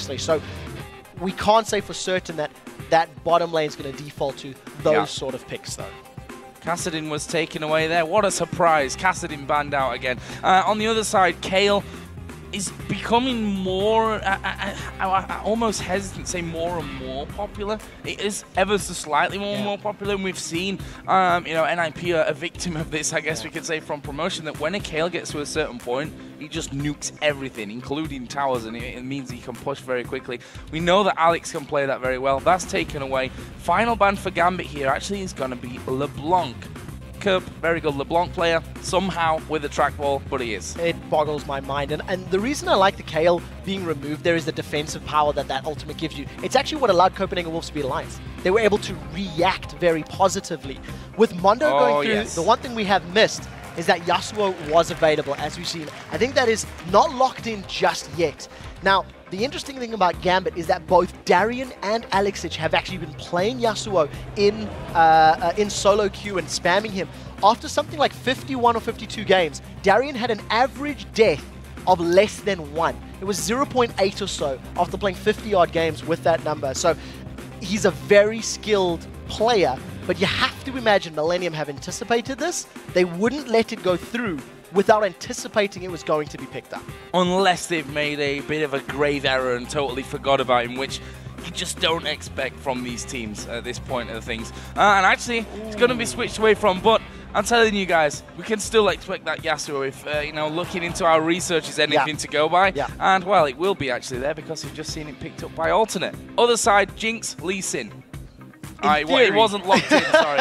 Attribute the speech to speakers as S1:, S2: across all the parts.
S1: previously. So we can't say for certain that that bottom lane is going to default to those sort of picks, though.
S2: Kassadin was taken away there. What a surprise. Kassadin banned out again. On the other side, Kayle is becoming more, I almost hesitant to say more and more popular. It is ever so slightly more and more popular, and we've seen, you know, NIP are a victim of this, I guess we could say, from promotion, that when a Kayle gets to a certain point, he just nukes everything, including towers, and it means he can push very quickly. We know that Alex can play that very well. That's taken away. Final ban for Gambit here actually is going to be LeBlanc. Kerp, very good LeBlanc player, somehow with a trackball, but he is. It
S1: boggles my mind, and the reason I like the Kayle being removed there is the defensive power that that ultimate gives you. It's actually what allowed Copenhagen Wolves to be Alliance. They were able to react very positively. With Mondo going through, the one thing we have missed is that Yasuo was available, as we've seen. I think that is not locked in just yet. Now, the interesting thing about Gambit is that both Darien and Alexich have actually been playing Yasuo in solo queue and spamming him. After something like 51 or 52 games, Darien had an average death of less than 1. It was 0.8 or so after playing 50-odd games with that number. So he's a very skilled player, but you have to imagine Millenium have anticipated this. They wouldn't let it go through without anticipating it was going to be picked up.
S2: Unless they've made a bit of a grave error and totally forgot about him, which you just don't expect from these teams at this point of things. And actually, it's going to be switched away from, but I'm telling you guys, we can still expect that Yasuo if, you know, looking into our research is anything to go by. And, well, it will be actually there because we've just seen it picked up by Alternate. Other side, Jinx, Lee Sin. It wasn't locked in, sorry.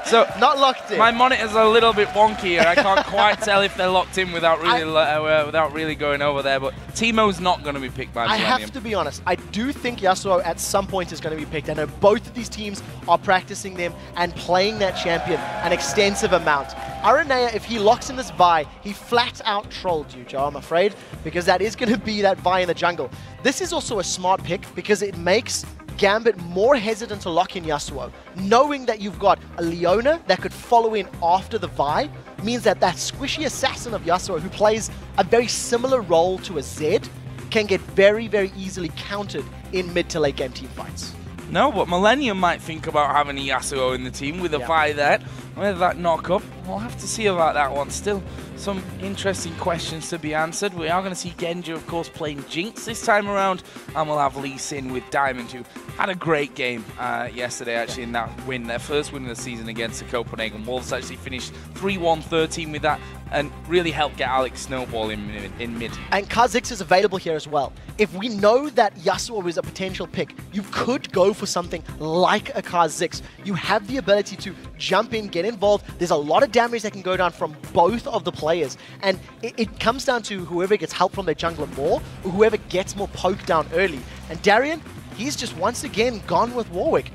S2: So
S1: not locked in.
S2: My monitor's a little bit wonky here. I can't quite tell if they're locked in without really going over there. But Teemo's not going to be picked by Millennium.
S1: I have to be honest. I do think Yasuo at some point is going to be picked. I know both of these teams are practicing them and playing that champion an extensive amount. Araneae, if he locks in this Vi, he flat out trolled you, Joe, I'm afraid, because that is going to be that Vi in the jungle. This is also a smart pick because it makes Gambit more hesitant to lock in Yasuo. Knowing that you've got a Leona that could follow in after the Vi means that that squishy assassin of Yasuo, who plays a very similar role to a Zed, can get very, very easily countered in mid to late game team fights.
S2: No, but Millennium might think about having a Yasuo in the team with a Vi there. Whether that knock up, we'll have to see about that one. Still some interesting questions to be answered. We are going to see Genja, of course, playing Jinx this time around, and we'll have Lee Sin with Diamond, who had a great game yesterday, actually, in that win, their first win of the season against the Copenhagen Wolves. Actually finished 3-1-13 with that, and really helped get Alex snowball in mid.
S1: And Kha'Zix is available here as well. If we know that Yasuo is a potential pick, you could go for something like a Kha'Zix. You have the ability to jump in, get involved. There's a lot of damage that can go down from both of the players. And it comes down to whoever gets help from their jungler more, or whoever gets more poke down early. And Darien, he's just once again gone with Warwick.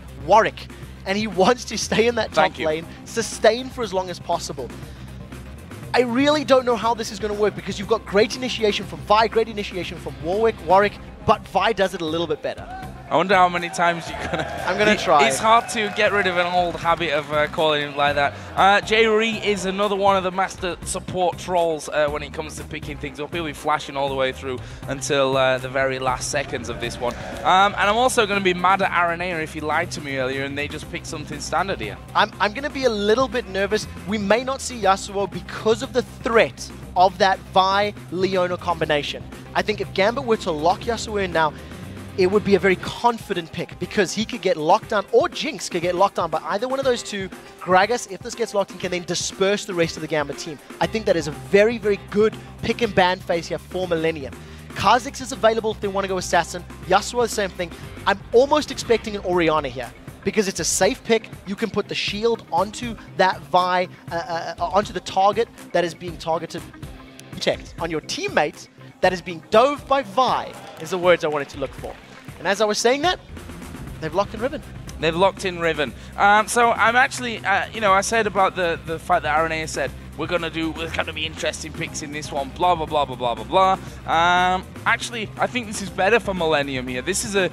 S1: And he wants to stay in that top lane, sustain for as long as possible. I really don't know how this is going to work because you've got great initiation from Vi, great initiation from Warwick, but Vi does it a little bit better.
S2: I wonder how many times you're going to...
S1: I'm going to try.
S2: It's hard to get rid of an old habit of calling him like that. Jree is another one of the master support trolls when it comes to picking things up. He'll be flashing all the way through until the very last seconds of this one. And I'm also going to be mad at Araneae if he lied to me earlier and they just picked something standard here.
S1: I'm going to be a little bit nervous. We may not see Yasuo because of the threat of that Vi-Leona combination. I think if Gambit were to lock Yasuo in now, it would be a very confident pick because he could get locked down, or Jinx could get locked down by either one of those two. Gragas, if this gets locked in, can then disperse the rest of the Gambit team. I think that is a very, very good pick and ban phase here for Millennium. Kha'Zix is available if they want to go Assassin. Yasuo, the same thing. I'm almost expecting an Orianna here because it's a safe pick. You can put the shield onto that Vi, onto the target that is being targeted. Protect on your teammate that is being dove by Vi is the words I wanted to look for. And as I was saying that, they've locked in Riven.
S2: They've locked in Riven. So I'm actually, you know, I said about the fact that Araneae said, we're going to be interesting picks in this one, blah, blah, blah, blah, blah, blah, blah. Actually, I think this is better for Millennium here. This is a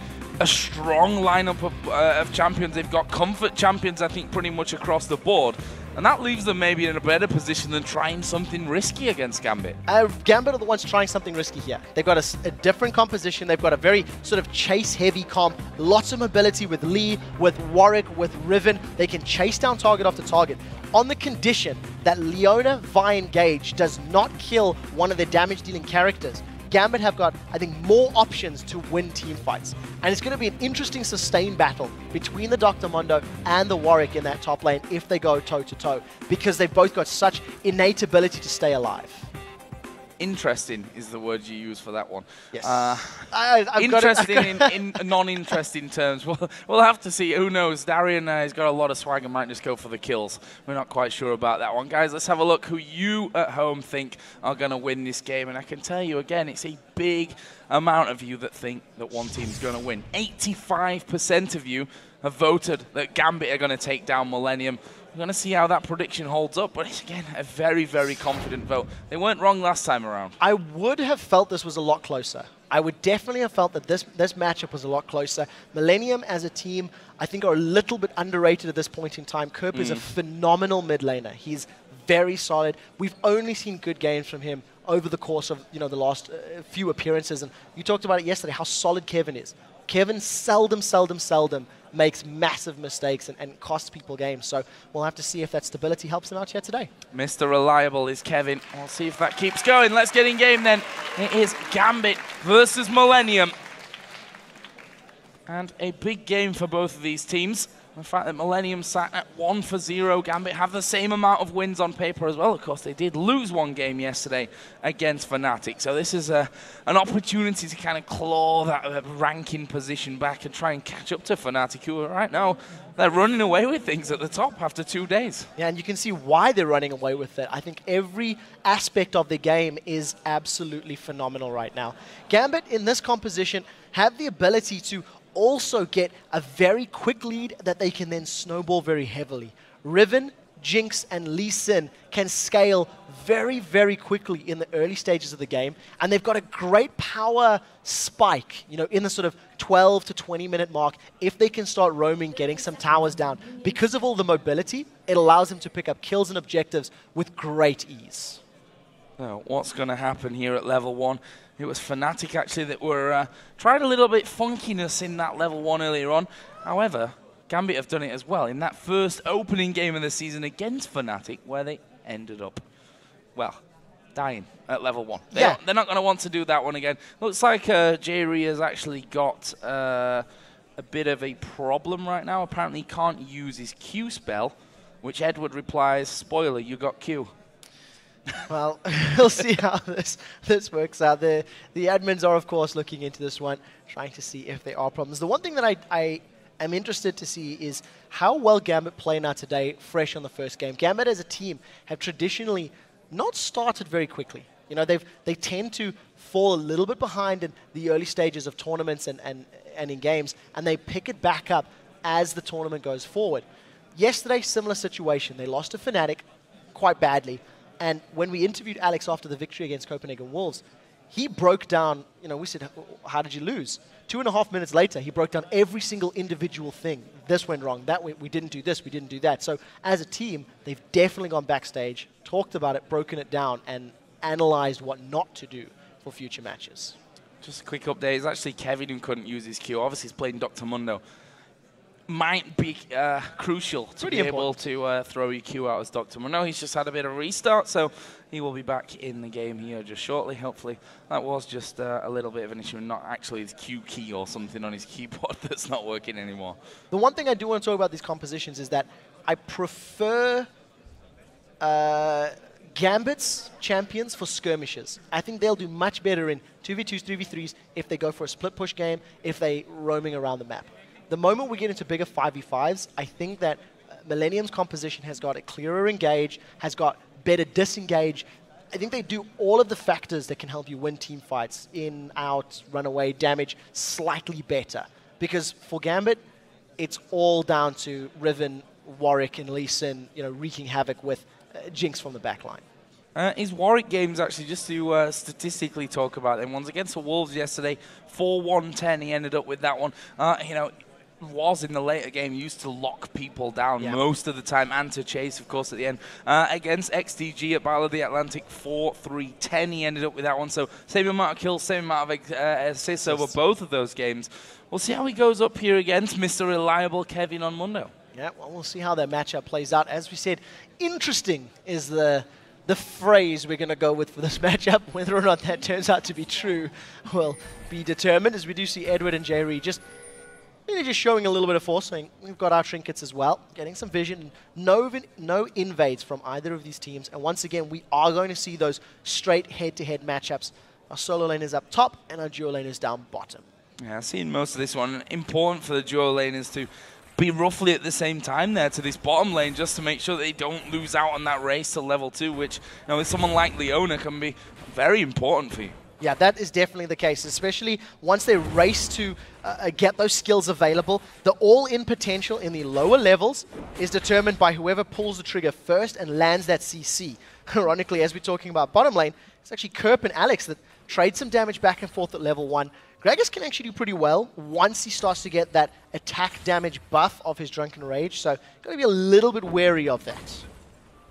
S2: strong lineup of champions. They've got comfort champions, I think, pretty much across the board. And that leaves them maybe in a better position than trying something risky against Gambit.
S1: Gambit are the ones trying something risky here. They've got a different composition. They've got a very sort of chase-heavy comp. Lots of mobility with Lee, with Warwick, with Riven. They can chase down target after target. On the condition that Leona, Vi, and Gage does not kill one of their damage-dealing characters, Gambit have got, I think, more options to win team fights. And it's going to be an interesting sustained battle between the Dr. Mundo and the Warwick in that top lane if they go toe-to-toe, because they've both got such innate ability to stay alive.
S2: Interesting is the word you use for that one.
S1: Yes.
S2: Interesting in non-interesting terms. We'll have to see. Who knows? Darien has got a lot of swag and might just go for the kills. We're not quite sure about that one. Guys, let's have a look who you at home think are going to win this game. And I can tell you again, it's a big amount of you that think that one team's going to win. 85% of you have voted that Gambit are going to take down Millenium. We're going to see how that prediction holds up, but it's, again, a very, very confident vote. They weren't wrong last time around.
S1: I would have felt this was a lot closer. I would definitely have felt that this matchup was a lot closer. Millenium as a team, I think, are a little bit underrated at this point in time. Kerp is a phenomenal mid laner. He's very solid. We've only seen good games from him over the course of the last few appearances, and you talked about it yesterday, how solid Kevin is. Kevin seldom makes massive mistakes and costs people games. So we'll have to see if that stability helps them out here today.
S2: Mr. Reliable is Kevin. We'll see if that keeps going. Let's get in game then. It is Gambit versus Millenium. And a big game for both of these teams. The fact that Millenium sat at 1-0, Gambit have the same amount of wins on paper as well. Of course, they did lose one game yesterday against Fnatic. So this is an opportunity to kind of claw that ranking position back and try and catch up to Fnatic, who right now, they're running away with things at the top after 2 days.
S1: Yeah, and you can see why they're running away with it. I think every aspect of the game is absolutely phenomenal right now. Gambit, in this composition, have the ability to also get a very quick lead that they can then snowball very heavily. Riven, Jinx, and Lee Sin can scale very, very quickly in the early stages of the game, and they've got a great power spike, in the sort of 12 to 20 minute mark. If they can start roaming, getting some towers down, because of all the mobility, it allows them to pick up kills and objectives with great ease.
S2: So what's going to happen here at level 1? It was Fnatic actually that were tried a little bit funkiness in that level 1 earlier on. However, Gambit have done it as well in that first opening game of the season against Fnatic, where they ended up, well, dying at level 1. They're not going to want to do that one again. Looks like Jree has actually got a bit of a problem right now. Apparently he can't use his Q spell, which Edward replies, spoiler, you got Q.
S1: Well, we'll see how this works out. The admins are, of course, looking into this one, trying to see if there are problems. The one thing that I am interested to see is how well Gambit play now today, fresh on the first game. Gambit as a team have traditionally not started very quickly. They tend to fall a little bit behind in the early stages of tournaments and in games, and they pick it back up as the tournament goes forward. Yesterday, similar situation. They lost to Fnatic quite badly. And when we interviewed Alex after the victory against Copenhagen Wolves, he broke down, we said, how did you lose? 2.5 minutes later, he broke down every single individual thing. This went wrong, that we didn't do this, we didn't do that. So as a team, they've definitely gone backstage, talked about it, broken it down, and analyzed what not to do for future matches.
S2: Just a quick update. It's actually Kevin who couldn't use his Q. Obviously, he's playing Dr. Mundo. Might be crucial to be able to throw your Q out as Dr. Mundo. He's just had a bit of a restart, so he will be back in the game here just shortly, hopefully. That was just a little bit of an issue, not actually his Q key or something on his keyboard that's not working anymore.
S1: The one thing I do want to talk about these compositions is that I prefer Gambit's champions for skirmishes. I think they'll do much better in 2v2s, 3v3s if they go for a split push game, if they roaming around the map. The moment we get into bigger 5v5s, I think that Millenium's composition has got a clearer engage, has got better disengage. I think they do all of the factors that can help you win team fights, in, out, run away, damage, slightly better. Because for Gambit, it's all down to Riven, Warwick, and Lee Sin, wreaking havoc with Jinx from the backline.
S2: His Warwick games, actually, just to statistically talk about them, ones against the Wolves yesterday, 4-1-10, he ended up with that one. was in the later game used to lock people down most of the time and to chase, of course, at the end. Against XDG at Battle of the Atlantic, 4-3-10, he ended up with that one. So same amount of kills, same amount of assists over both of those games. We'll see how he goes up here against Mr. Reliable Kevin on Mundo.
S1: Yeah, well, we'll see how that matchup plays out. As we said, interesting is the phrase we're going to go with for this matchup. Whether or not that turns out to be true will be determined, as we do see Edward and Jree just showing a little bit of force, saying we've got our trinkets as well, getting some vision. No invades from either of these teams, and once again, we are going to see those straight head-to-head matchups. Our solo lane is up top, and our duo lane is down bottom. Yeah,
S2: I've seen most of this one. Important for the duo laners to be roughly at the same time there to this bottom lane, just to make sure that they don't lose out on that race to level 2, which, with someone like Leona can be very important for you.
S1: Yeah, that is definitely the case, especially once they race to get those skills available. The all-in potential in the lower levels is determined by whoever pulls the trigger first and lands that CC. Ironically, as we're talking about bottom lane, it's actually Kerp and Alex that trade some damage back and forth at level 1. Gragas can actually do pretty well once he starts to get that attack damage buff of his Drunken Rage, so got to be a little bit wary of that.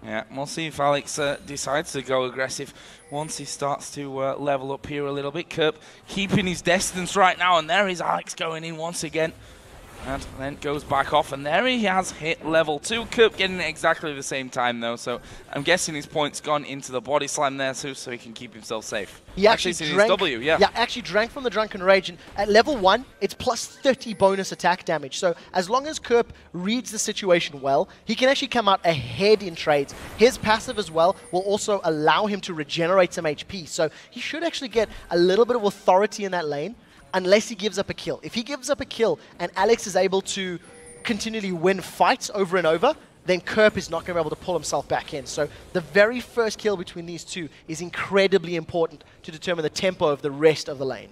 S2: Yeah, we'll see if Alex decides to go aggressive once he starts to level up here a little bit. Kerp keeping his distance right now, and there is Alex going in once again. And then goes back off, and there he has hit level 2. Kerp getting it exactly the same time, though, so I'm guessing his point's gone into the body slam there, too, so he can keep himself safe.
S1: He actually drank, his W, actually drank from the Drunken Rage, and at level 1, it's plus 30 bonus attack damage. So as long as Kerp reads the situation well, he can actually come out ahead in trades. His passive as well will also allow him to regenerate some HP, so he should actually get a little bit of authority in that lane, unless he gives up a kill. If he gives up a kill and Alex is able to continually win fights over and over, then Kerp is not going to be able to pull himself back in. So the very first kill between these two is incredibly important to determine the tempo of the rest of the lane.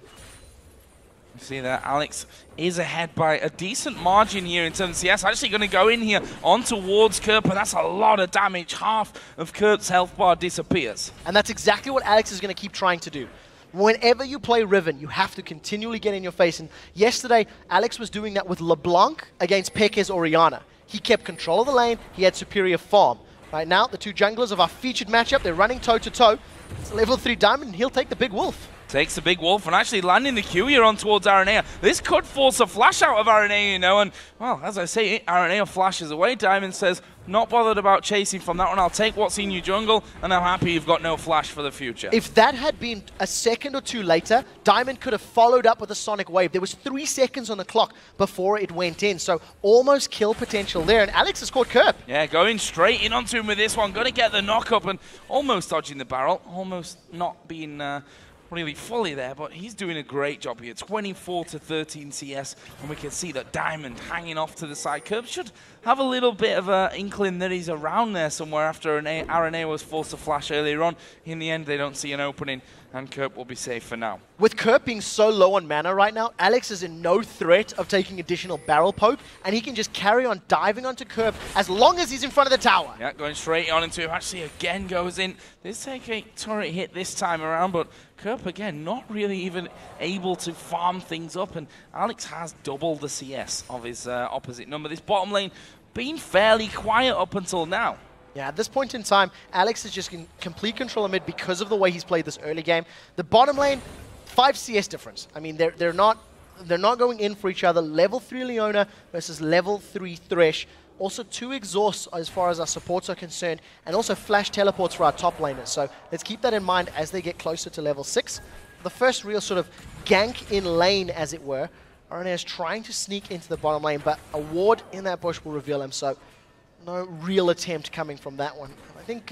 S2: You see that Alex is ahead by a decent margin here in terms of CS. Actually going to go in here on towards Kerp, and that's a lot of damage. Half of Kerp's health bar disappears.
S1: And that's exactly what Alex is going to keep trying to do. Whenever you play Riven, you have to continually get in your face. And yesterday, Alex was doing that with LeBlanc against Pekez Oriana. He kept control of the lane. He had superior farm. Right now, the two junglers of our featured matchup, they're running toe-to-toe. It's a level 3 diamond, and he'll take the big wolf.
S2: Takes the big wolf and actually landing the Q here on towards Araneae. This could force a flash out of Araneae, and, well, as I say, Araneae flashes away. Diamond says, not bothered about chasing from that one. I'll take what's in your jungle, and I'm happy you've got no flash for the future.
S1: If that had been a second or two later, Diamond could have followed up with a Sonic Wave. There was 3 seconds on the clock before it went in, so almost kill potential there, and Alex has caught Kerp.
S2: Yeah, going straight in onto him with this one. Going to get the knock up and almost dodging the barrel, almost not being really fully there, but he's doing a great job here. 24-13 CS, and we can see that Diamond hanging off to the side. Kerp should have a little bit of an inkling that he's around there somewhere after Araneae was forced to flash earlier on. In the end, they don't see an opening, and Kerp will be safe for now.
S1: With Kerp being so low on mana right now, Alex is in no threat of taking additional barrel poke, and he can just carry on diving onto Kerp as long as he's in front of the tower.
S2: Yeah, going straight on into him. Actually, again goes in. This take a turret hit this time around, but Kerp, again, not really even able to farm things up, and Alex has doubled the CS of his opposite number. This bottom lane been fairly quiet up until now.
S1: Yeah, at this point in time, Alex is just in complete control of mid because of the way he's played this early game. The bottom lane, 5 CS difference. I mean, they're not going in for each other. Level 3 Leona versus level 3 Thresh. Also 2 exhausts as far as our supports are concerned, and also flash teleports for our top laners. So let's keep that in mind as they get closer to level 6. The first real sort of gank in lane, as it were. Araneae is trying to sneak into the bottom lane, but a ward in that bush will reveal him, so no real attempt coming from that one. I think,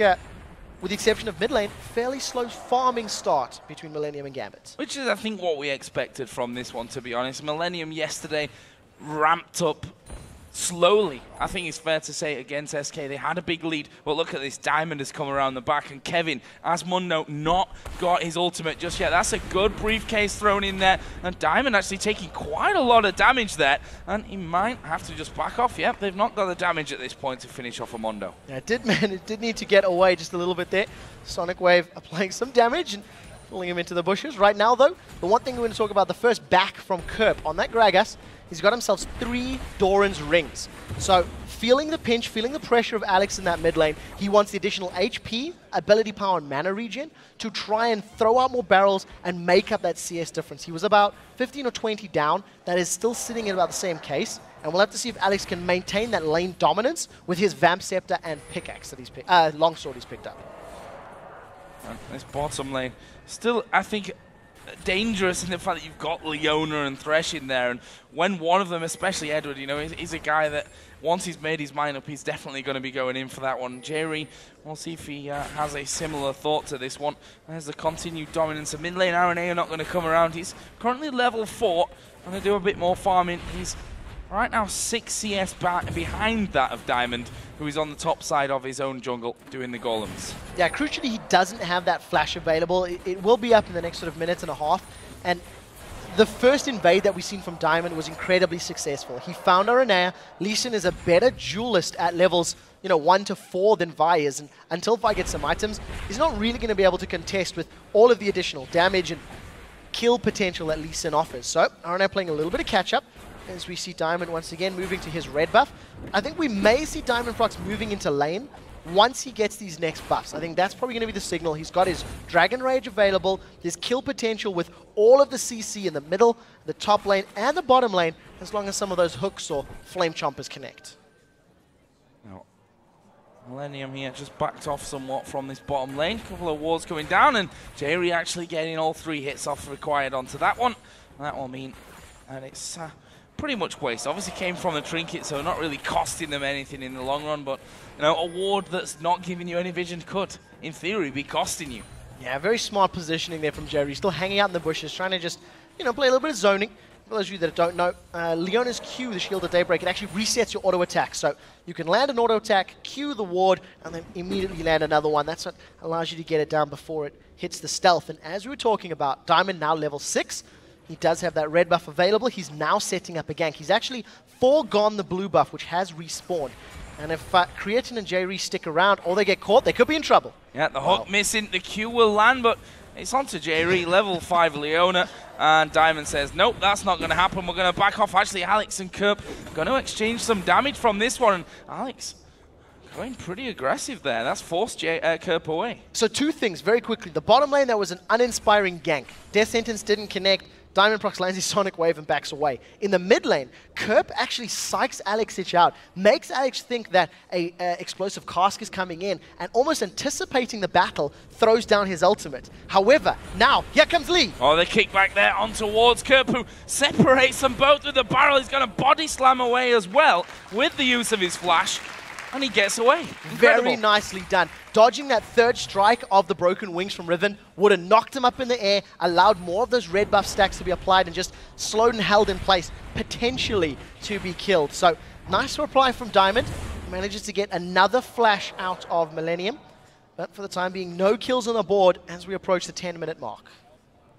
S1: with the exception of mid lane, fairly slow farming start between Millenium and Gambit.
S2: Which is, I think, what we expected from this one, to be honest. Millenium yesterday ramped up slowly, I think it's fair to say, against SK. They had a big lead, but look at this. Diamond has come around the back, and Kevin, as Mundo, not got his ultimate just yet. That's a good briefcase thrown in there, and Diamond actually taking quite a lot of damage there, and he might have to just back off. Yep, they've not got the damage at this point to finish off a Mundo.
S1: Yeah, it did need to get away just a little bit there. Sonic Wave applying some damage, and pulling him into the bushes. Right now, though, the one thing we're going to talk about, the first back from Kerp on that Gragas, he's got himself 3 Doran's rings. So, feeling the pinch, feeling the pressure of Alex in that mid lane, he wants the additional HP, ability power, and mana regen to try and throw out more barrels and make up that CS difference. He was about 15 or 20 down. That is still sitting in about the same case. And we'll have to see if Alex can maintain that lane dominance with his Vamp Scepter and pickaxe that he's longsword he's picked up.
S2: This bottom lane, still, I think, dangerous in the fact that you've got Leona and Thresh in there, and when one of them, especially Edward, you know, he's a guy that once he's made his mind up, he's definitely going to be going in for that one. Jree, we'll see if he has a similar thought to this one. There's the continued dominance of mid lane. Araneae are not going to come around. He's currently level 4, going to do a bit more farming. He's right now 6 CS behind that of Diamond, who is on the top side of his own jungle doing the golems. Yeah,
S1: crucially, he doesn't have that flash available. It will be up in the next sort of minute and a half. And the first invade that we've seen from Diamond was incredibly successful. He found Araneae. Lee Sin is a better duelist at levels 1 to 4 than Vi is. And until Vi gets some items, he's not really going to be able to contest with all of the additional damage and kill potential that Lee Sin offers. So Araneae playing a little bit of catch-up as we see Diamond once again moving to his red buff. I think we may see Diamondprox moving into lane once he gets these next buffs. I think that's probably going to be the signal. He's got his Dragon Rage available, his kill potential with all of the CC in the middle, the top lane, and the bottom lane, as long as some of those hooks or flame chompers connect.
S2: Now, Millenium here just backed off somewhat from this bottom lane. A couple of wards coming down, and Jree actually getting all 3 hits off required onto that one. And that will mean, and it's pretty much waste. Obviously came from the trinket, so not really costing them anything in the long run, but a ward that's not giving you any vision could, in theory, be costing you.
S1: Yeah, very smart positioning there from Jree. Still hanging out in the bushes, trying to just, play a little bit of zoning. For those of you that don't know, Leona's Q, the Shield of Daybreak, it actually resets your auto attack. So you can land an auto attack, Q the ward, and then immediately land another one. That's what allows you to get it down before it hits the stealth. And as we were talking about, Diamond now level 6. He does have that red buff available. He's now setting up a gank. He's actually foregone the blue buff, which has respawned. And if Creaton and Jree stick around or they get caught, they could be in trouble.
S2: Yeah, the hook missing. The Q will land, but it's onto Jree, level 5 Leona. And Diamond says, nope, that's not going to happen. We're going to back off. Actually, Alex and Kerp going to exchange some damage from this one. And Alex going pretty aggressive there. That's forced Kerp away.
S1: So 2 things very quickly. The bottom lane, that was an uninspiring gank. Death Sentence didn't connect. Diamondprox lands his Sonic Wave and backs away. In the mid lane, Kerp actually psychs Alex out, makes Alex think that a explosive cask is coming in, and almost anticipating the battle, throws down his ultimate. However, now, here comes Lee.
S2: Oh, the kick back there on towards Kerp, who separates them both with the barrel. He's going to body slam away as well with the use of his flash. And he gets away. Incredible.
S1: Very nicely done. Dodging that 3rd strike of the broken wings from Riven would have knocked him up in the air, allowed more of those red buff stacks to be applied, and just slowed and held in place, potentially to be killed. So, nice reply from Diamond. Manages to get another flash out of Millenium. But for the time being, no kills on the board as we approach the 10-minute mark.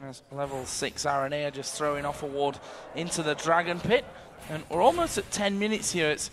S2: There's level 6 Araneae just throwing off a ward into the Dragon Pit. And we're almost at 10 minutes here. It's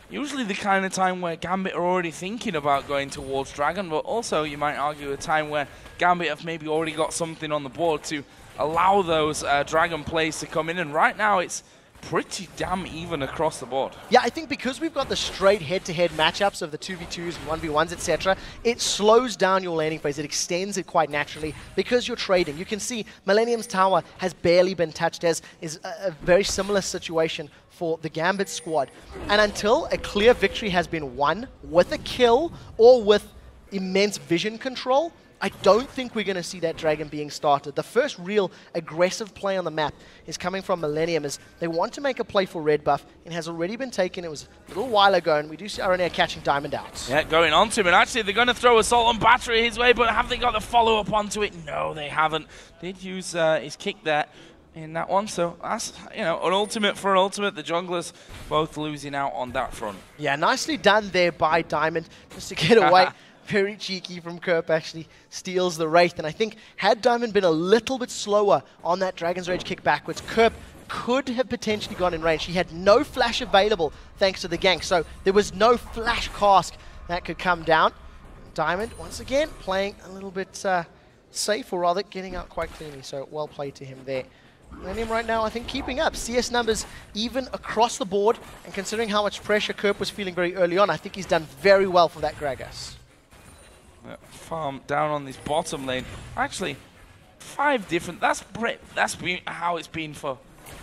S2: usually the kind of time where Gambit are already thinking about going towards Dragon, but also you might argue a time where Gambit have maybe already got something on the board to allow those Dragon plays to come in. And right now it's pretty damn even across the board.
S1: Yeah, I think because we've got the straight head-to-head matchups of the 2v2s and 1v1s, etc., it slows down your laning phase. It extends it quite naturally because you're trading. You can see Millenium's tower has barely been touched, as is a very similar situation for the Gambit squad. And until a clear victory has been won with a kill or with immense vision control, I don't think we're going to see that Dragon being started. The first real aggressive play on the map is coming from Millenium, as they want to make a play for red buff. It has already been taken. It was a little while ago, and we do see Araneae catching Diamond out.
S2: Yeah, going on to him, and actually they're going to throw Assault and Battery his way, but have they got the follow-up onto it? No, they haven't. Did use his kick there in that one, so that's, an ultimate for an ultimate. The junglers both losing out on that front.
S1: Yeah, nicely done there by Diamond, just to get away. Very cheeky from Kerp, actually steals the Wraith. And I think had Diamond been a little bit slower on that Dragon's Rage kick backwards, Kerp could have potentially gone in range. He had no flash available thanks to the gank, so there was no flash cask that could come down. Diamond, once again, playing a little bit safe, or rather getting out quite cleanly, so well played to him there. Millenium right now, I think, keeping up. CS numbers even across the board, and considering how much pressure Kerp was feeling very early on, I think he's done very well for that Gragas.
S2: Farm down on this bottom lane. Actually, 5 different. That's been how it's been for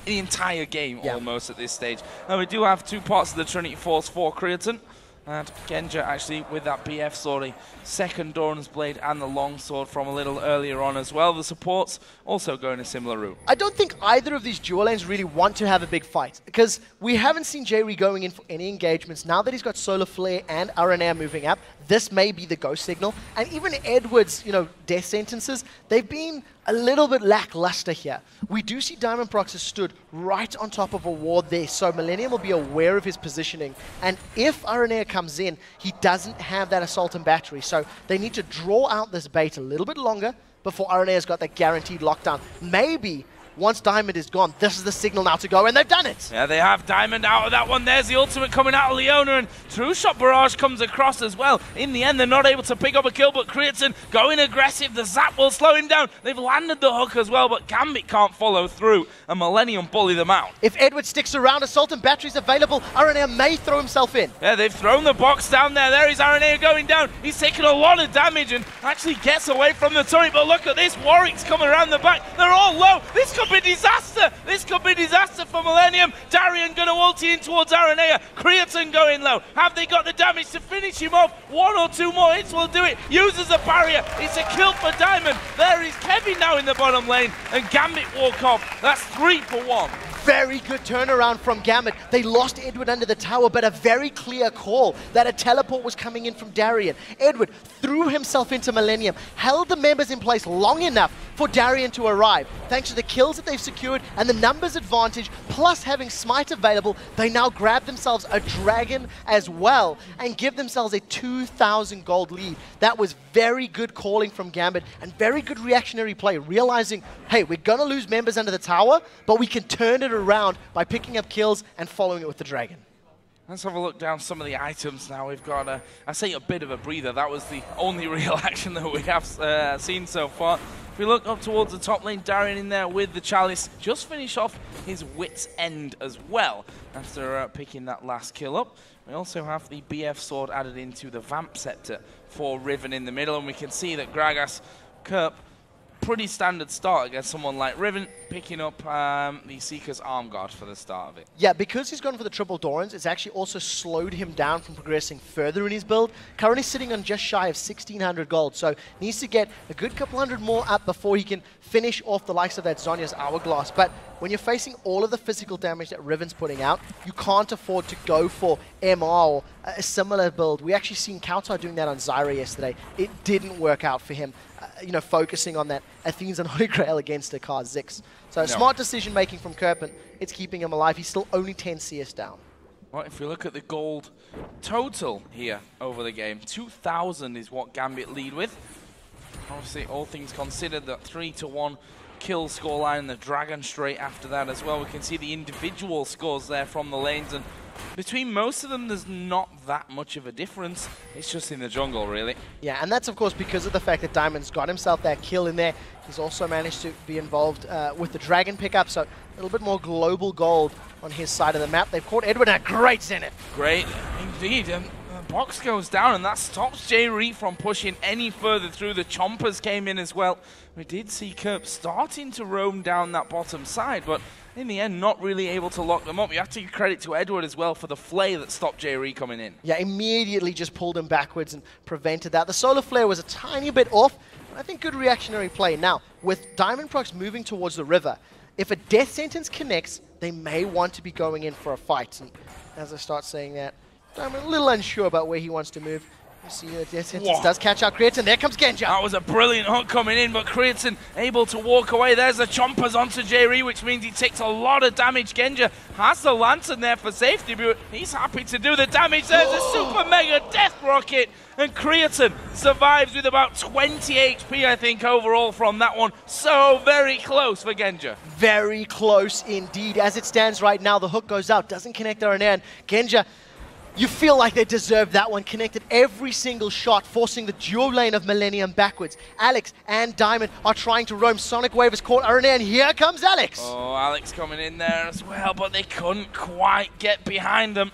S2: the entire game almost at this stage. Now we do have 2 parts of the Trinity Force for Creaton. And Genja actually with that BF sword, a second Doran's Blade and the longsword from a little earlier on as well. The supports also going a similar route. I
S1: don't think either of these dual lanes really want to have a big fight, because we haven't seen Jree going in for any engagements. Now that he's got Solar Flare and Araneae moving up, this may be the go signal. And even Edward's, death sentences, they've been a little bit lackluster here. We do see Diamondprox has stood right on top of a ward there, so Millenium will be aware of his positioning. And if Araneae comes in, he doesn't have that assault and battery, so they need to draw out this bait a little bit longer before Araneae's got that guaranteed lockdown. Maybe once Diamond is gone, this is the signal now to go, and they've done it.
S2: Yeah, they have Diamond out of that one. There's the ultimate coming out of Leona, and True Shot Barrage comes across as well. In the end, they're not able to pick up a kill, but Creaton going aggressive. The zap will slow him down. They've landed the hook as well, but Gambit can't follow through, and Millenium bully them out.
S1: If Edward sticks around, assault and batteries available, Araneae may throw himself in.
S2: Yeah, they've thrown the box down there. There is Araneae going down. He's taking a lot of damage and actually gets away from the turret, but look at this. Warwick's coming around the back. They're all low. This could be disaster. This could be disaster for Millenium. Darien going to ulti in towards Araneae. Creaton going low. Have they got the damage to finish him off? 1 or 2 more hits will do it. Uses a barrier. It's a kill for Diamond. There is Kevin now in the bottom lane, and Gambit walk off. That's 3 for 1.
S1: Very good turnaround from Gambit. They lost Edward under the tower, but a very clear call that a teleport was coming in from Darien. Edward threw himself into Millenium, held the members in place long enough for Darien to arrive. Thanks to the kills that they've secured and the numbers advantage, plus having Smite available, they now grab themselves a dragon as well and give themselves a 2,000 gold lead. That was very good calling from Gambit and very good reactionary play, realizing, hey, we're going to lose members under the tower, but we can turn it around by picking up kills and following it with the dragon.
S2: Let's have a look down some of the items now. We've got, I say, a bit of a breather. That was the only real action that we have seen so far. If we look up towards the top lane, Darien in there with the Chalice. Just finished off his Wit's End as well after picking that last kill up. We also have the BF sword added into the Vamp Scepter for Riven in the middle. And we can see that Gragas, Kerp, pretty standard start against someone like Riven, picking up the Seeker's Arm Guard for the start of it.
S1: Yeah, because he's gone for the triple Dorans, it's actually also slowed him down from progressing further in his build. Currently sitting on just shy of 1,600 gold, so needs to get a good couple hundred more up before he can finish off the likes of that Zhonya's Hourglass. But when you're facing all of the physical damage that Riven's putting out, you can't afford to go for MR or a similar build. We actually seen Kautar doing that on Jree yesterday. It didn't work out for him, focusing on that Athene's and Holy Grail against a Kha'Zix. So smart decision making from Kerp, and it's keeping him alive. He's still only 10 CS down.
S2: Well, if we look at the gold total here over the game, 2,000 is what Gambit lead with. Obviously, all things considered, that 3-1 kill scoreline and the Dragon straight after that as well. We can see the individual scores there from the lanes, and between most of them, there's not that much of a difference. It's just in the jungle, really. Yeah,
S1: and that's, of course, because of the fact that Diamond's got himself that kill in there. He's also managed to be involved with the Dragon pickup, so a little bit more global gold on his side of the map. They've caught Edward at great Zenith.
S2: Great, indeed. Box goes down, and that stops Jree from pushing any further through. The Chompers came in as well. We did see Kerp starting to roam down that bottom side, but in the end, not really able to lock them up. You have to give credit to Edward as well for the flare that stopped Jree coming in.
S1: Yeah, immediately just pulled him backwards and prevented that. The solar flare was a tiny bit off, but I think good reactionary play. Now, with Diamondprox moving towards the river, if a death sentence connects, they may want to be going in for a fight. And as I start saying that, I'm a little unsure about where he wants to move. You see the death sentence does catch out Creaton. There comes Genja.
S2: That was a brilliant hook coming in, but Creaton able to walk away. There's the chompers onto Jree, which means he takes a lot of damage. Genja has the lantern there for safety, but he's happy to do the damage. There's a super mega death rocket, and Creaton survives with about 20 HP, I think, overall from that one. So very close for Genja.
S1: Very close indeed. As it stands right now, the hook goes out, doesn't connect Araneae, and Genja You feel like they deserved that one. Connected every single shot, forcing the dual lane of Millenium backwards. Alex and Diamond are trying to roam. Sonic Wave has caught Araneae, and here comes Alex.
S2: Oh, Alex coming in there as well, but they couldn't quite get behind them.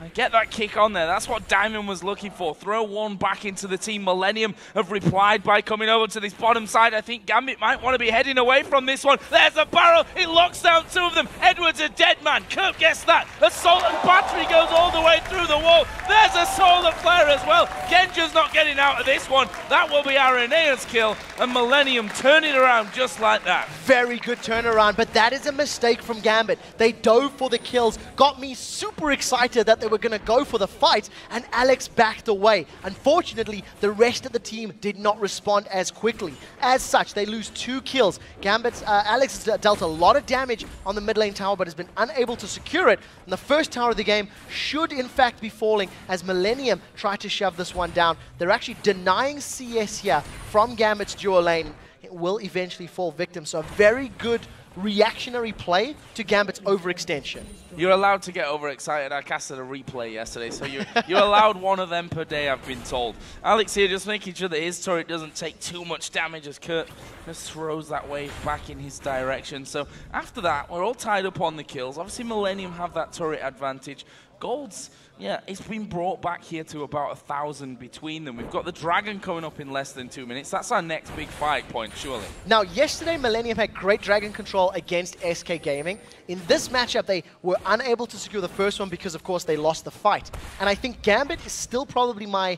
S2: And get that kick on there. That's what Diamond was looking for. Throw one back into the team. Millenium have replied by coming over to this bottom side. I think Gambit might want to be heading away from this one. There's a barrel. It locks down two of them. Edward's a dead man. Kerp gets that. Assault and battery goes all the way through the wall. There's a solar flare as well. Genja's not getting out of this one. That will be Araneae's kill. And Millenium turning around just like that.
S1: Very good turnaround, but that is a mistake from Gambit. They dove for the kills. Got me super excited that they were going to go for the fight, and Alex backed away. Unfortunately, the rest of the team did not respond as quickly. As such, they lose 2 kills. Alex has dealt a lot of damage on the mid lane tower, but has been unable to secure it. And the first tower of the game should, in fact, be falling as Millenium try to shove this one down. They're actually denying CS here from Gambit's dual lane. It will eventually fall victim. So a very good reactionary play to Gambit's overextension.
S2: You're allowed to get overexcited. I casted a replay yesterday, so you're allowed one of them per day, I've been told. Alex here just making sure that his turret doesn't take too much damage as Kerp just throws that wave back in his direction. So after that, we're all tied up on the kills. Obviously, Millenium have that turret advantage. Gold's, yeah, it's been brought back here to about 1,000 between them. We've got the Dragon coming up in less than 2 minutes. That's our next big fight point, surely. Now,
S1: yesterday, Millenium had great Dragon control against SK Gaming. In this matchup, they were unable to secure the first one because, of course, they lost the fight. And I think Gambit is still probably my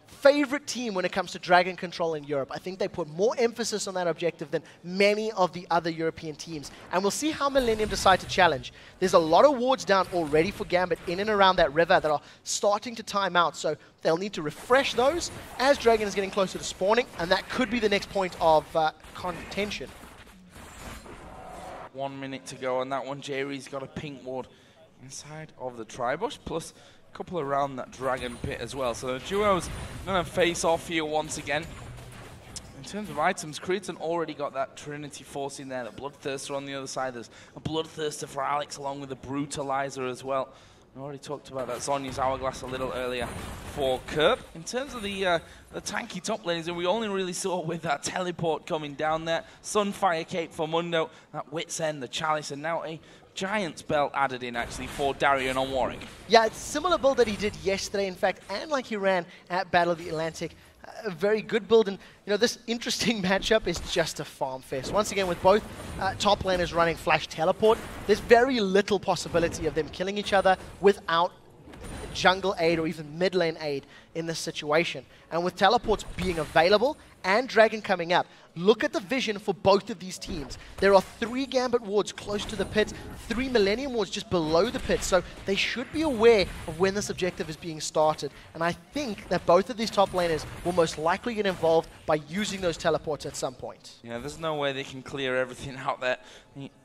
S1: favorite team when it comes to Dragon control in Europe. I think they put more emphasis on that objective than many of the other European teams. And we'll see how Millenium decide to challenge. There's a lot of wards down already for Gambit in and around that river that are starting to time out. So they'll need to refresh those as Dragon is getting closer to spawning. And that could be the next point of contention.
S2: 1 minute to go on that one. Jree's got a pink ward inside of the Tribush, plus a couple around that Dragon pit as well. So the duo's going to face off here once again. In terms of items, Creaton already got that Trinity Force in there, the Bloodthirster on the other side. There's a Bloodthirster for Alex along with a Brutalizer as well. I already talked about that Sonya's Hourglass a little earlier for Kerp. In terms of the tanky top lanes, and we only really saw with that teleport coming down there, Sunfire Cape for Mundo, that Wit's End, the Chalice, and now a Giant's Belt added in actually for Darien on Warwick.
S1: Yeah, it's a similar build that he did yesterday, in fact, and like he ran at Battle of the Atlantic. A very good build, and you know, this interesting matchup is just a farm fest. Once again, with both top laners running Flash Teleport, there's very little possibility of them killing each other without jungle aid or even mid lane aid in this situation. And with teleports being available and Dragon coming up, look at the vision for both of these teams. There are 3 Gambit wards close to the pit, 3 Millenium wards just below the pit, so they should be aware of when this objective is being started. And I think that both of these top laners will most likely get involved by using those teleports at some point.
S2: Yeah, there's no way they can clear everything out there.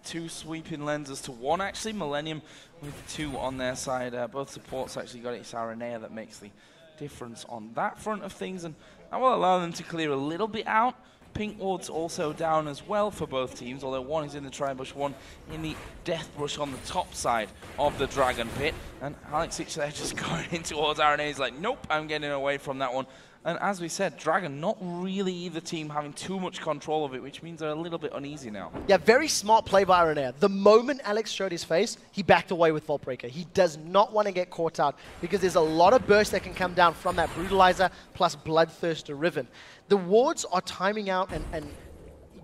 S2: 2 sweeping lenses to 1 actually. Millenium with 2 on their side. Both supports actually got it. It's Araneae that makes the difference on that front of things, and that will allow them to clear a little bit out. Pink ward's also down as well for both teams, although one is in the Tribush, one in the Death Rush on the top side of the Dragon Pit. And Alex Itch there just going in towards Araneae. He's like, nope, I'm getting away from that one. And as we said, Dragon not really either team having too much control of it, which means they're a little bit uneasy now.
S1: Yeah, very smart play by Araneae. The moment Alex showed his face, he backed away with Vault Breaker. He does not want to get caught out because there's a lot of burst that can come down from that Brutalizer plus Bloodthirster Riven. The wards are timing out and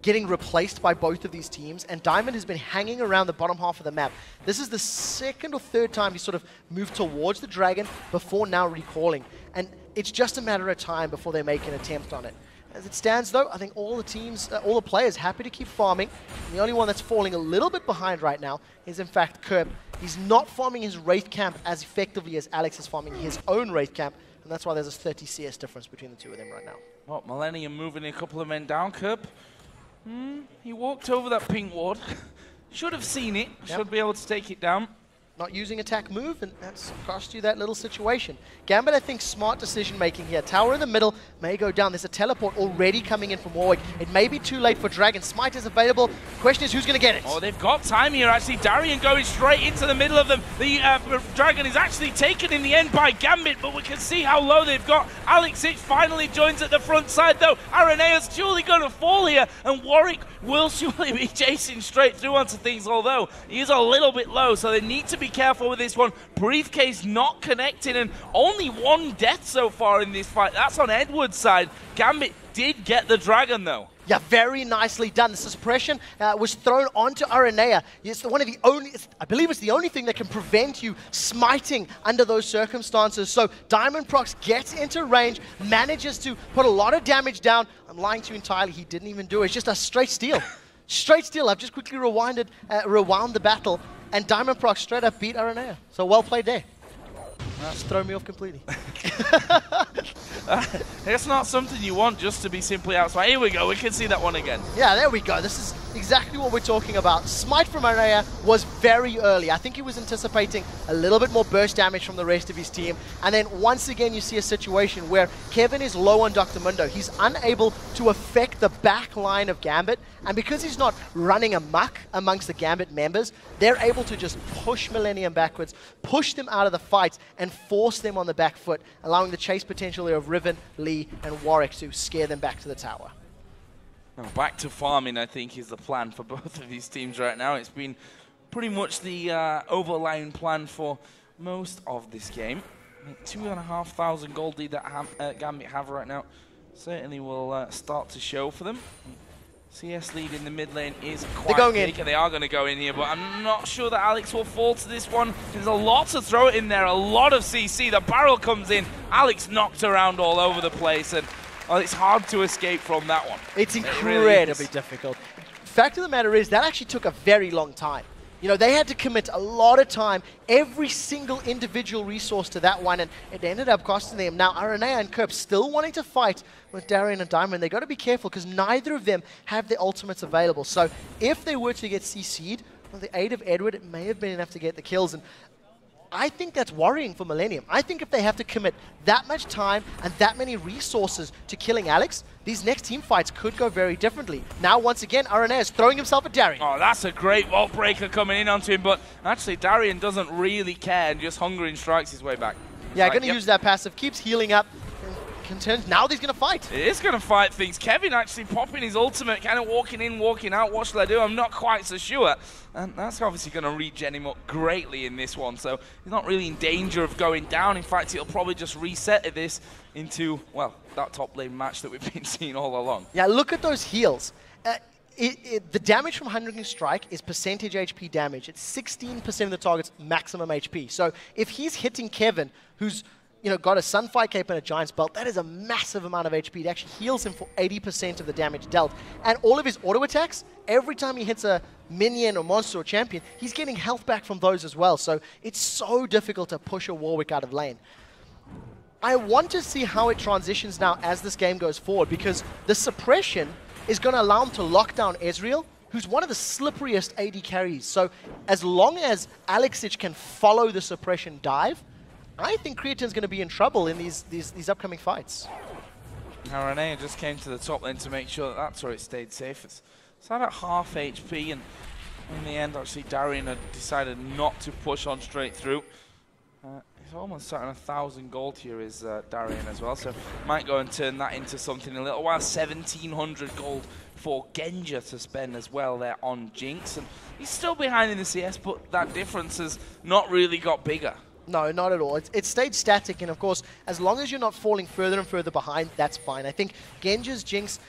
S1: getting replaced by both of these teams, and Diamond has been hanging around the bottom half of the map. This is the 2nd or 3rd time he sort of moved towards the Dragon before now recalling, and it's just a matter of time before they make an attempt on it. As it stands though, I think all the teams, all the players happy to keep farming. And the only one that's falling a little bit behind right now is in fact Kerp. He's not farming his Wraith Camp as effectively as Alex is farming his own Wraith Camp, and that's why there's a 30 CS difference between the two of them right now.
S2: Well, Millenium moving a couple of men down. Kerp, he walked over that pink ward. Should have seen it. Yep. Should be able to take it down.
S1: not using attack move, and that's cost you that little situation. Gambit, I think, smart decision-making here. Tower in the middle may go down. There's a teleport already coming in from Warwick. It may be too late for Dragon. Smite is available. Question is, who's going to get it?
S2: Oh, they've got time here, actually. Darien going straight into the middle of them. The Dragon is actually taken in the end by Gambit, but we can see how low they've got. Alexic finally joins at the front side, though. Araneae is surely going to fall here, and Warwick will surely be chasing straight through onto things, although he is a little bit low, so they need to be careful with this one. Briefcase not connected, and only one death so far in this fight. That's on Edward's side. Gambit did get the Dragon, though.
S1: Yeah, very nicely done. The suppression was thrown onto Araneae. It's one of the only, I believe it's the only thing that can prevent you smiting under those circumstances. So Diamondprox gets into range, manages to put a lot of damage down. I'm lying to you entirely, he didn't even do it. It's just a straight steal. Straight steal. I've just quickly rewound the battle, and Diamondprox straight up beat Araneae. So well played there. That's thrown me off completely.
S2: It's not something you want just to be simply outside. Here we go, we can see that one again.
S1: Yeah, there we go. This is exactly what we're talking about. Smite from Araneae was very early. I think he was anticipating a little bit more burst damage from the rest of his team. And then once again, you see a situation where Kevin is low on Dr. Mundo. He's unable to affect the back line of Gambit. And because he's not running amok amongst the Gambit members, they're able to just push Millenium backwards, push them out of the fight, and force them on the back foot, allowing the chase potential there of Riven, Lee, and Warwick to scare them back to the tower.
S2: Well, back to farming, I think, is the plan for both of these teams right now. It's been pretty much the overlying plan for most of this game. 2,500 gold lead that Gambit have right now certainly will start to show for them. CS lead in the mid lane is quite big, and they are going to go in here, but I'm not sure that Alex will fall to this one. There's a lot to throw in there, a lot of CC. The barrel comes in. Alex knocked around all over the place, and it's hard to escape from that one.
S1: It's incredibly difficult. Fact of the matter is, that actually took a very long time. You know, they had to commit a lot of time, every single individual resource to that one, and it ended up costing them. Now, Araneae and Kerp still wanting to fight with Darien and Diamond. They got to be careful because neither of them have the ultimates available. So if they were to get CC'd, with the aid of Edward, it may have been enough to get the kills. And I think that's worrying for Millenium. I think if they have to commit that much time and that many resources to killing Alex, these next team fights could go very differently. Now, once again, Araneae is throwing himself at Darien.
S2: Oh, that's a great vault breaker coming in onto him, but actually Darien doesn't really care and just hungering strikes his way back.
S1: Yeah, going to use that passive, keeps healing up. Now he's going to fight.
S2: It is going to fight things. Kevin actually popping his ultimate, kind of walking in, walking out. What shall I do? I'm not quite so sure. And that's obviously going to regen him up greatly in this one. So he's not really in danger of going down. In fact, he'll probably just reset this into, well, that top lane match that we've been seeing all along.
S1: Yeah, look at those heals. The damage from Hungering Strike is percentage HP damage. It's 16% of the target's maximum HP. So if he's hitting Kevin, who's got a Sunfire Cape and a Giant's Belt, that is a massive amount of HP. It actually heals him for 80% of the damage dealt. And all of his auto attacks, every time he hits a minion or monster or champion, he's getting health back from those as well. So it's so difficult to push a Warwick out of lane. I want to see how it transitions now as this game goes forward, because the suppression is going to allow him to lock down Ezreal, who's one of the slipperiest AD carries. So as long as Alexic can follow the suppression dive, I think Creaton's going to be in trouble in these upcoming fights.
S2: Araneae just came to the top lane to make sure that turret stayed safe. It's at half HP, and in the end, actually, Darien had decided not to push on straight through. He's almost at 1,000 gold here, is Darien as well, so might go and turn that into something in a little while. 1,700 gold for Genja to spend as well there on Jinx, and he's still behind in the CS, but that difference has not really got bigger.
S1: No, not at all. It stayed static, and of course, as long as you're not falling further and further behind, that's fine. I think Genja's Jinx,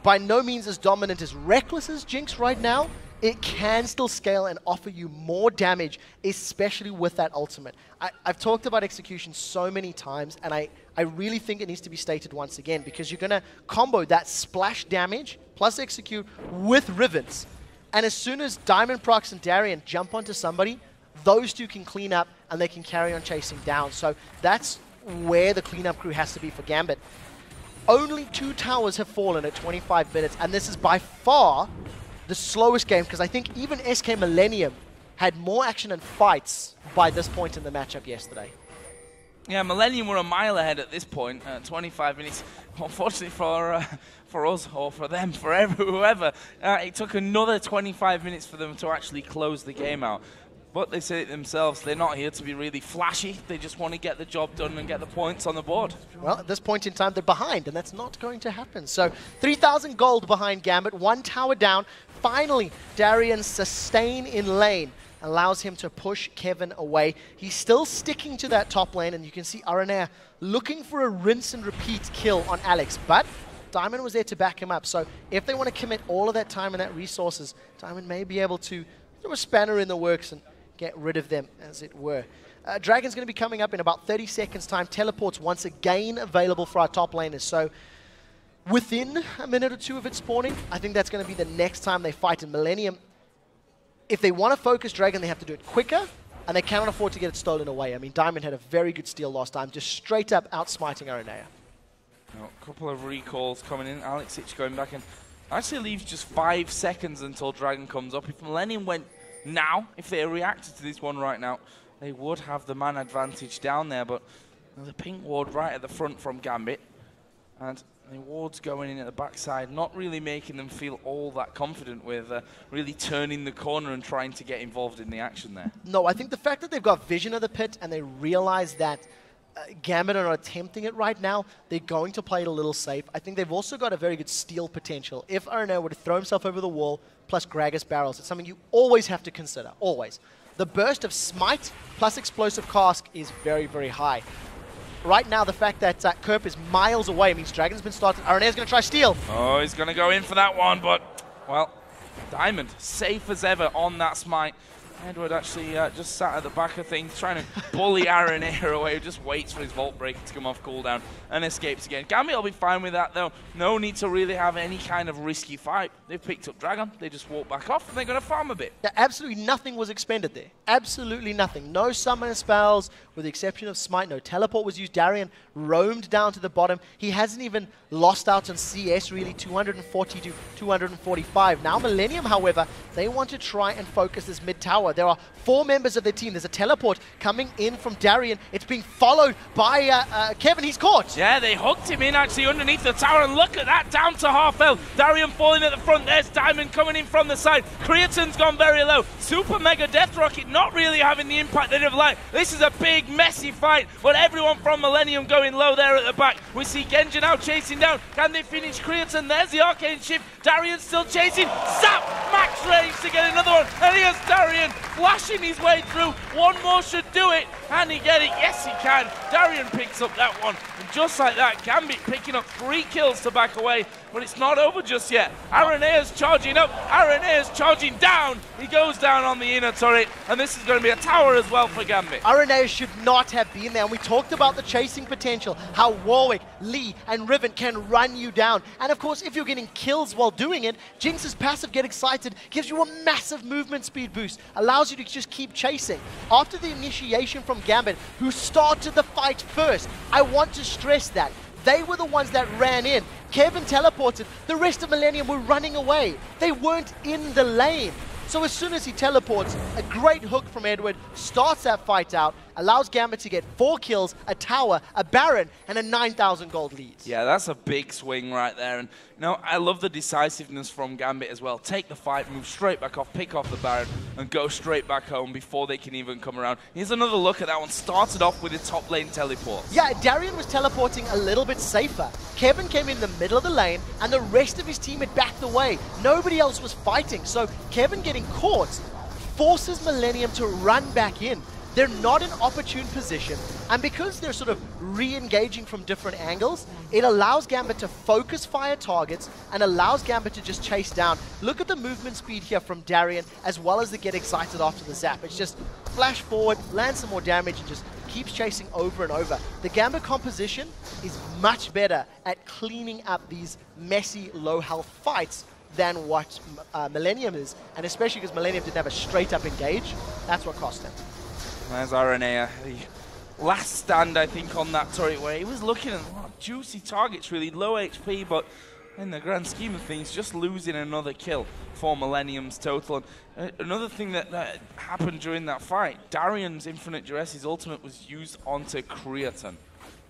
S1: by no means as dominant as Reckless's Jinx right now, it can still scale and offer you more damage, especially with that ultimate. I've talked about execution so many times, and I really think it needs to be stated once again, because you're going to combo that splash damage plus execute with Rivens. And as soon as Diamondprox and Darien jump onto somebody, those two can clean up and they can carry on chasing down. So that's where the cleanup crew has to be for Gambit. Only 2 towers have fallen at 25 minutes, and this is by far the slowest game, because I think even SK Millenium had more action and fights by this point in the matchup yesterday.
S2: Yeah, Millenium were a mile ahead at this point, 25 minutes. Unfortunately for us, or for them, for whoever, it took another 25 minutes for them to actually close the game out. But they say it themselves, they're not here to be really flashy. They just want to get the job done and get the points on the board. Well,
S1: at this point in time, they're behind, and that's not going to happen. So 3,000 gold behind Gambit, 1 tower down. Finally, Darien's sustain in lane allows him to push Kevin away. He's still sticking to that top lane, and you can see Araneae looking for a rinse and repeat kill on Alex, but Diamond was there to back him up. So if they want to commit all of that time and that resources, Diamond may be able to throw a spanner in the works and get rid of them, as it were. Dragon's going to be coming up in about 30 seconds time. Teleport's once again available for our top laners. So within a minute or two of it spawning, I think that's going to be the next time they fight in Millenium. If they want to focus Dragon, they have to do it quicker, and they cannot afford to get it stolen away. I mean, Diamond had a very good steal last time, just straight up outsmiting Araneae.
S2: A couple of recalls coming in. Alexic going back in. Actually leaves just 5 seconds until Dragon comes up. If Millenium went now, if they reacted to this one right now, they would have the man advantage down there, but the pink ward right at the front from Gambit, and the ward's going in at the backside, not really making them feel all that confident with really turning the corner and trying to get involved in the action there.
S1: No, I think the fact that they've got vision of the pit and they realize that Gambit are attempting it right now, they're going to play it a little safe. I think they've also got a very good steal potential. If Araneae were to throw himself over the wall, plus Gragas barrels, it's something you always have to consider, always. The burst of Smite plus Explosive Cask is very, very high. Right now, the fact that Kerp is miles away means Dragon's been started. Araneae's going to try steal.
S2: Oh, he's going to go in for that one, but, well, Diamond, safe as ever on that Smite. Edward actually just sat at the back of things, trying to bully Araneae away, who just waits for his Vault Breaker to come off cooldown and escapes again. Gambit will be fine with that, though. No need to really have any kind of risky fight. They've picked up Dragon. They just walk back off, and they're going to farm a bit.
S1: Yeah, absolutely nothing was expended there. Absolutely nothing. No summoner spells, with the exception of Smite. No teleport was used. Darien roamed down to the bottom. He hasn't even lost out on CS, really, 240 to 245. Now Millenium, however, they want to try and focus this mid tower. There are 4 members of their team. There's a teleport coming in from Darien. It's being followed by Kevin. He's caught.
S2: Yeah, they hooked him in actually underneath the tower, and look at that, down to half health. Darien falling at the front. There's Diamond coming in from the side. Creaton's gone very low. Super Mega Death Rocket not really having the impact they'd have liked. This is a big, messy fight, but everyone from Millenium going low there at the back. We see Genja now chasing down. Can they finish Creaton? There's the Arcane Shift. Darien's still chasing. Zap! Max range to get another one. And here's Darien flashing his way through. One more should do it. Can he get it? Yes, he can. Darien picks up that one. And just like that, Gambit picking up 3 kills to back away. But it's not over just yet. Araneae's charging up. Araneae's charging down. He goes down on the inner turret. And this is going to be a tower as well for Gambit.
S1: Araneae should not have been there. And we talked about the chasing potential. How Warwick, Lee, and Riven can run you down. And of course, if you're getting kills while doing it, Jinx's passive Get Excited gives you a massive movement speed boost. Allows you to just keep chasing. After the initiation from Gambit, who started the fight first, I want to stress that. They were the ones that ran in. Kevin teleported. The rest of Millenium were running away. They weren't in the lane. So as soon as he teleports, a great hook from Edward starts that fight out, allows Gambit to get 4 kills, a tower, a Baron, and a 9,000 gold lead.
S2: Yeah, that's a big swing right there. And you know, I love the decisiveness from Gambit as well. Take the fight, move straight back off, pick off the Baron, and go straight back home before they can even come around. Here's another look at that one. Started off with a top lane teleport.
S1: Yeah, Darien was teleporting a little bit safer. Kevin came in the middle of the lane, and the rest of his team had backed away. Nobody else was fighting, so Kevin getting caught forces Millenium to run back in. They're not in opportune position, and because they're sort of re-engaging from different angles, it allows Gambit to focus fire targets and allows Gambit to just chase down. Look at the movement speed here from Darien, as well as the Get Excited after the zap. It's just flash forward, land some more damage, and just keeps chasing over and over. The Gambit composition is much better at cleaning up these messy, low-health fights than what Millenium is, and especially because Millenium didn't have a straight-up engage. That's what cost him.
S2: There's Araneae, the last stand, I think, on that turret where he was looking at juicy targets, really low HP, but in the grand scheme of things, just losing another kill for Millenium's total. And another thing that happened during that fight, Darien's Infinite Jree ultimate was used onto Creaton.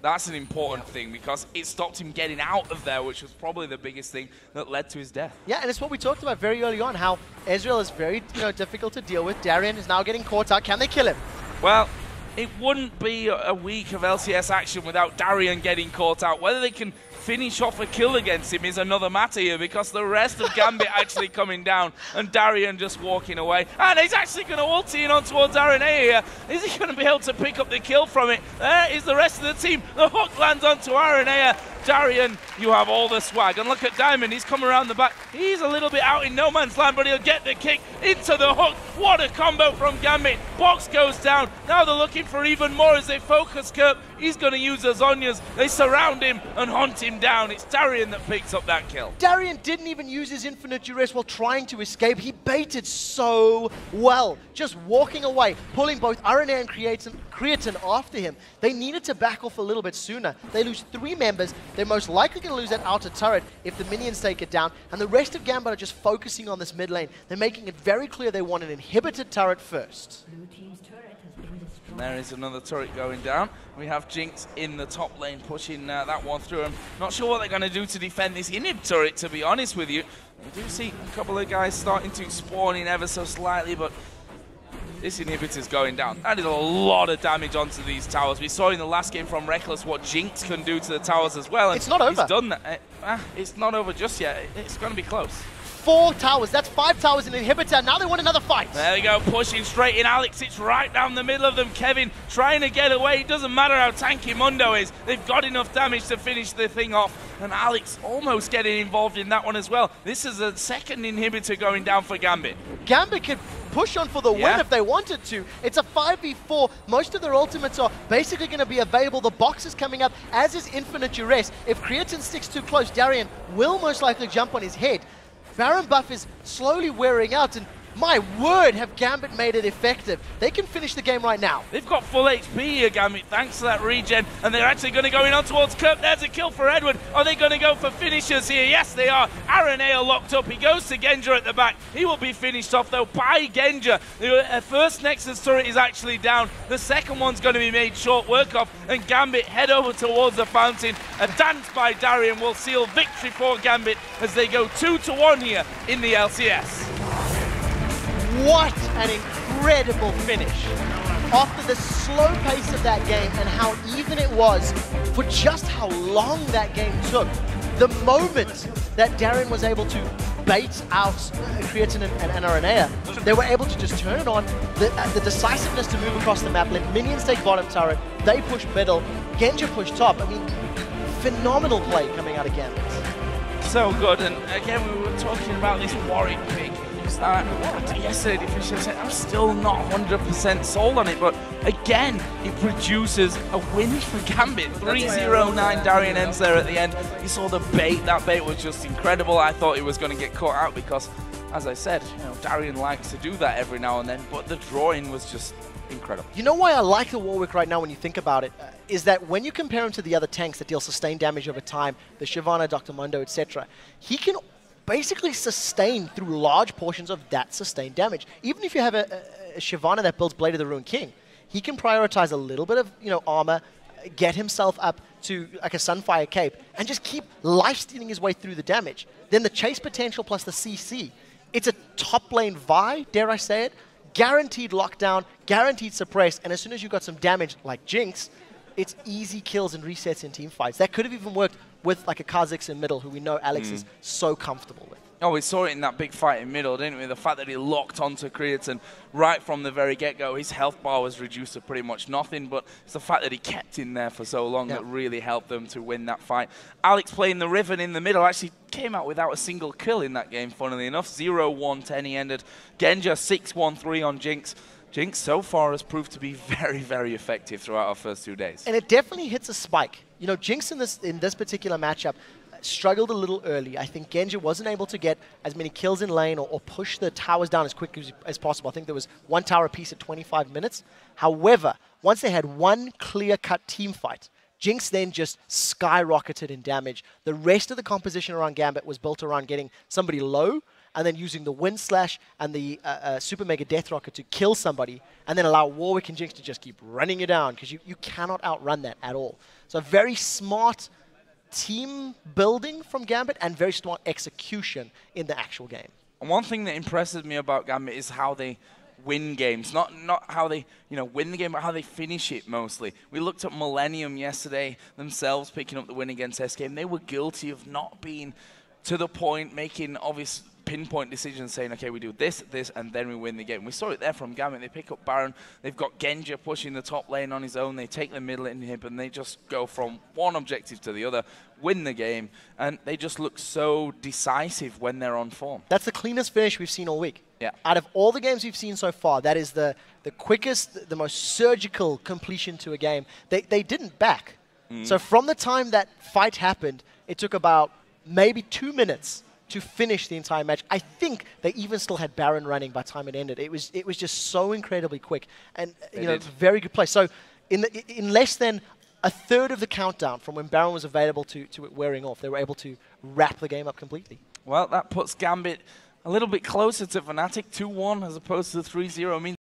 S2: That's an important thing because it stopped him getting out of there, which was probably the biggest thing that led to his death. Yeah,
S1: and it's what we talked about very early on, how Ezreal is very difficult to deal with. Darien is now getting caught out. Can they kill him?
S2: Well, it wouldn't be a week of LCS action without Darien getting caught out. Whether they can finish off a kill against him is another matter here, because the rest of Gambit actually coming down and Darien just walking away. And he's actually going to ulti in on towards Araneae here. Is he going to be able to pick up the kill from it? There is the rest of the team. The hook lands onto Araneae. Darien, you have all the swag. And look at Diamond, he's come around the back. He's a little bit out in no man's land, but he'll get the kick into the hook. What a combo from Gambit. Box goes down. Now they're looking for even more as they focus Kerp. He's going to use the Zhonya's. They surround him and hunt him down. It's Darien that picks up that kill.
S1: Darien didn't even use his Infinite Jree while trying to escape. He baited so well, just walking away, pulling both Araneae and Creaton after him. They needed to back off a little bit sooner. They lose 3 members. They're most likely going to lose that outer turret if the minions take it down. And the rest of Gambit are just focusing on this mid lane. They're making it very clear they want an inhibited turret first.
S3: Blue team's turret has been destroyed.
S2: There is another turret going down. We have Jinx in the top lane pushing that one through. I'm not sure what they're going to do to defend this inhib turret, to be honest with you. We do see a couple of guys starting to spawn in ever so slightly, but this inhibitor's going down. That is a lot of damage onto these towers. We saw in the last game from Reckless what Jinx can do to the towers as well. And
S1: it's not over.
S2: He's done that. It's not over just yet. It's going to be close.
S1: 4 towers. That's 5 towers in inhibitor. Now they want another fight.
S2: There we go, pushing straight in. Alex, it's right down the middle of them. Kevin trying to get away. It doesn't matter how tanky Mundo is. They've got enough damage to finish the thing off. And Alex almost getting involved in that one as well. This is a second inhibitor going down for Gambit.
S1: Gambit could push on for the win if they wanted to. It's a 5v4. Most of their ultimates are basically going to be available. The box is coming up, as is Infinite Jree. If Creaton sticks too close, Darien will most likely jump on his head. Baron buff is slowly wearing out, and my word, have Gambit made it effective. They can finish the game right now.
S2: They've got full HP here, Gambit, thanks to that regen, and they're actually going to go in on towards Kerp. There's a kill for Edward. Are they going to go for finishers here? Yes, they are. Araneae locked up. He goes to Genja at the back. He will be finished off, though, by Genja. The first Nexus turret is actually down. The second one's going to be made short work of, and Gambit head over towards the fountain. A dance by Darien will seal victory for Gambit as they go 2-1 here in the LCS.
S1: What an incredible finish. After the slow pace of that game and how even it was for just how long that game took, the moment that Darien was able to bait out Creaton and Araneae, they were able to just turn it on. The decisiveness to move across the map, let minions take bottom turret, they push middle, Genja push top. I mean, phenomenal play coming out of Gambit.
S2: So good, and again we were talking about this Warwick pick. Yesterday, I'm still not 100% sold on it, but again, it produces a win for Gambit. 3-0-9, Darien ends there at the end. You saw the bait. That bait was just incredible. I thought he was going to get caught out because, as I said, Darien likes to do that every now and then, but the drawing was just incredible.
S1: You know why I like the Warwick right now when you think about it? Is that when you compare him to the other tanks that deal sustained damage over time, the Shyvana, Dr. Mundo, etc., he can basically sustain through large portions of that sustained damage. Even if you have a Shyvana that builds Blade of the Ruined King, he can prioritize a little bit of armor, get himself up to like a Sunfire Cape, and just keep life-stealing his way through the damage. Then the chase potential plus the CC. It's a top lane Vi, dare I say it, guaranteed lockdown, guaranteed suppress, and as soon as you got some damage like Jinx, it's easy kills and resets in team fights. That could have even worked with like a Kha'Zix in middle, who we know Alex is so comfortable with.
S2: Oh, we saw it in that big fight in middle, didn't we? The fact that he locked onto Creaton right from the very get-go. His health bar was reduced to pretty much nothing, but it's the fact that he kept in there for so long that really helped them to win that fight. Alex playing the Riven in the middle actually came out without a single kill in that game, funnily enough. 0-1-10 he ended. Genja 6-1-3 on Jinx. Jinx so far has proved to be very, very effective throughout our first 2 days.
S1: And it definitely hits a spike. Jinx in this particular matchup struggled a little early. I think Genja wasn't able to get as many kills in lane or push the towers down as quickly as possible. I think there was 1 tower apiece at 25 minutes. However, once they had one clear-cut team fight, Jinx then just skyrocketed in damage. The rest of the composition around Gambit was built around getting somebody low and then using the Wind Slash and the Super Mega Death Rocket to kill somebody and then allow Warwick and Jinx to just keep running you down because you cannot outrun that at all. So very smart team building from Gambit and very smart execution in the actual game.
S2: And one thing that impresses me about Gambit is how they win games. Not how they win the game, but how they finish it mostly. We looked at Millenium yesterday themselves picking up the win against SK, and they were guilty of not being to the point, making obvious pinpoint decisions saying, okay, we do this, and then we win the game. We saw it there from Gambit. They pick up Baron. They've got Genja pushing the top lane on his own. They take the middle inhib, and they just go from one objective to the other, win the game, and they just look so decisive when they're on form.
S1: That's the cleanest finish we've seen all week.
S2: Yeah.
S1: Out of all the games we've seen so far, that is the quickest, the most surgical completion to a game. They didn't back. So from the time that fight happened, it took about maybe 2 minutes to finish the entire match. I think they even still had Baron running by the time it ended. It was just so incredibly quick, and very good play. So in less than a third of the countdown from when Baron was available to it wearing off, they were able to wrap the game up completely.
S2: Well, that puts Gambit a little bit closer to Fnatic, 2-1 as opposed to 3-0. I mean,